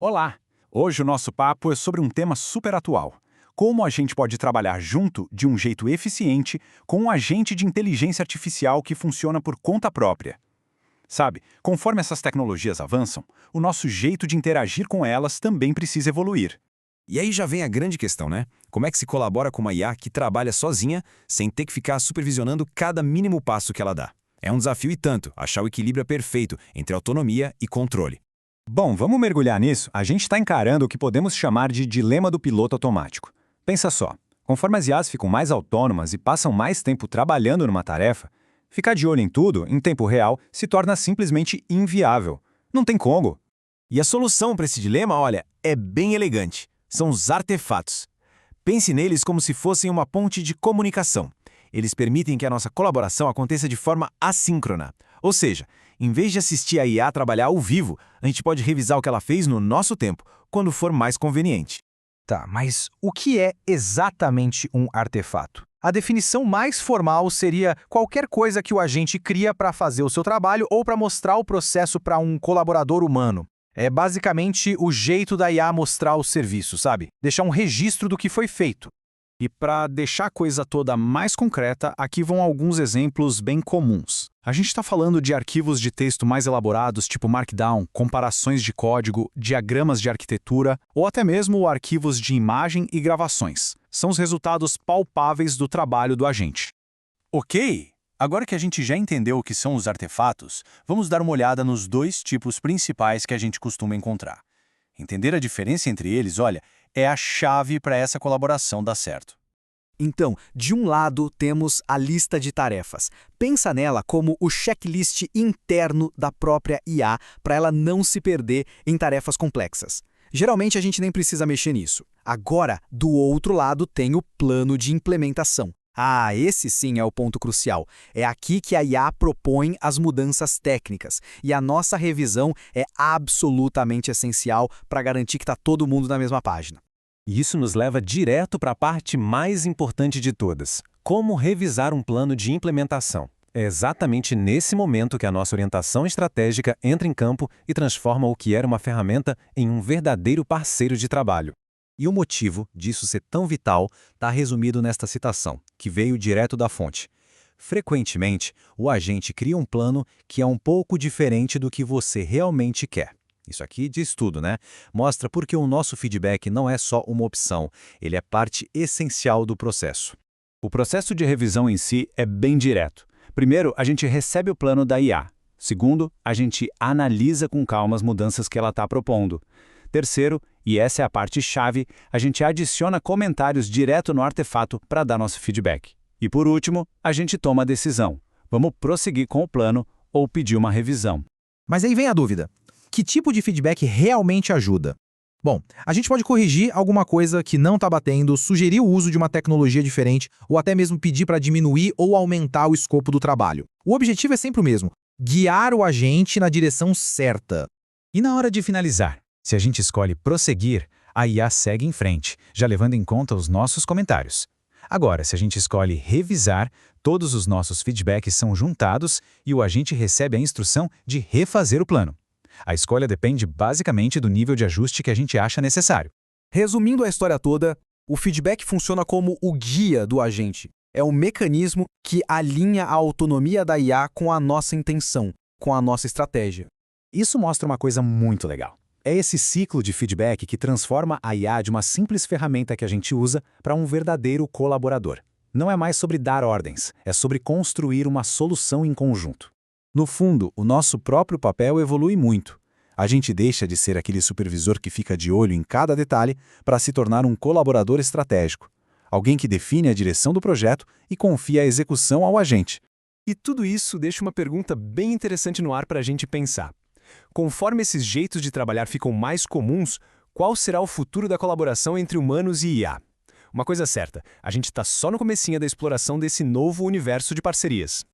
Olá! Hoje o nosso papo é sobre um tema super atual. Como a gente pode trabalhar junto, de um jeito eficiente, com um agente de inteligência artificial que funciona por conta própria. Sabe, conforme essas tecnologias avançam, o nosso jeito de interagir com elas também precisa evoluir. E aí já vem a grande questão, né? Como é que se colabora com uma IA que trabalha sozinha, sem ter que ficar supervisionando cada mínimo passo que ela dá? É um desafio e tanto, achar o equilíbrio perfeito entre autonomia e controle. Bom, vamos mergulhar nisso? A gente está encarando o que podemos chamar de dilema do piloto automático. Pensa só, conforme as IAs ficam mais autônomas e passam mais tempo trabalhando numa tarefa, ficar de olho em tudo, em tempo real, se torna simplesmente inviável. Não tem como. E a solução para esse dilema, olha, é bem elegante. São os artefatos. Pense neles como se fossem uma ponte de comunicação. Eles permitem que a nossa colaboração aconteça de forma assíncrona. Ou seja, em vez de assistir a IA trabalhar ao vivo, a gente pode revisar o que ela fez no nosso tempo, quando for mais conveniente. Tá, mas o que é exatamente um artefato? A definição mais formal seria qualquer coisa que o agente cria para fazer o seu trabalho ou para mostrar o processo para um colaborador humano. É basicamente o jeito da IA mostrar o serviço, sabe? Deixar um registro do que foi feito. E para deixar a coisa toda mais concreta, aqui vão alguns exemplos bem comuns. A gente está falando de arquivos de texto mais elaborados, tipo Markdown, comparações de código, diagramas de arquitetura, ou até mesmo arquivos de imagem e gravações. São os resultados palpáveis do trabalho do agente. Ok! Agora que a gente já entendeu o que são os artefatos, vamos dar uma olhada nos dois tipos principais que a gente costuma encontrar. Entender a diferença entre eles, olha, é a chave para essa colaboração dar certo. Então, de um lado, temos a lista de tarefas. Pensa nela como o checklist interno da própria IA para ela não se perder em tarefas complexas. Geralmente a gente nem precisa mexer nisso. Agora, do outro lado, tem o plano de implementação. Ah, esse sim é o ponto crucial. É aqui que a IA propõe as mudanças técnicas. E a nossa revisão é absolutamente essencial para garantir que está todo mundo na mesma página. E isso nos leva direto para a parte mais importante de todas: como revisar um plano de implementação. É exatamente nesse momento que a nossa orientação estratégica entra em campo e transforma o que era uma ferramenta em um verdadeiro parceiro de trabalho. E o motivo disso ser tão vital está resumido nesta citação, que veio direto da fonte. Frequentemente, o agente cria um plano que é um pouco diferente do que você realmente quer. Isso aqui diz tudo, né? Mostra porque o nosso feedback não é só uma opção, ele é parte essencial do processo. O processo de revisão em si é bem direto. Primeiro, a gente recebe o plano da IA. Segundo, a gente analisa com calma as mudanças que ela está propondo. Terceiro, e essa é a parte chave, a gente adiciona comentários direto no artefato para dar nosso feedback. E por último, a gente toma a decisão. Vamos prosseguir com o plano ou pedir uma revisão. Mas aí vem a dúvida. Que tipo de feedback realmente ajuda? Bom, a gente pode corrigir alguma coisa que não está batendo, sugerir o uso de uma tecnologia diferente ou até mesmo pedir para diminuir ou aumentar o escopo do trabalho. O objetivo é sempre o mesmo: guiar o agente na direção certa. E na hora de finalizar, se a gente escolhe prosseguir, a IA segue em frente, já levando em conta os nossos comentários. Agora, se a gente escolhe revisar, todos os nossos feedbacks são juntados e o agente recebe a instrução de refazer o plano. A escolha depende basicamente do nível de ajuste que a gente acha necessário. Resumindo a história toda, o feedback funciona como o guia do agente. É um mecanismo que alinha a autonomia da IA com a nossa intenção, com a nossa estratégia. Isso mostra uma coisa muito legal. É esse ciclo de feedback que transforma a IA de uma simples ferramenta que a gente usa para um verdadeiro colaborador. Não é mais sobre dar ordens, é sobre construir uma solução em conjunto. No fundo, o nosso próprio papel evolui muito. A gente deixa de ser aquele supervisor que fica de olho em cada detalhe para se tornar um colaborador estratégico. Alguém que define a direção do projeto e confia a execução ao agente. E tudo isso deixa uma pergunta bem interessante no ar para a gente pensar. Conforme esses jeitos de trabalhar ficam mais comuns, qual será o futuro da colaboração entre humanos e IA? Uma coisa certa, a gente está só no comecinho da exploração desse novo universo de parcerias.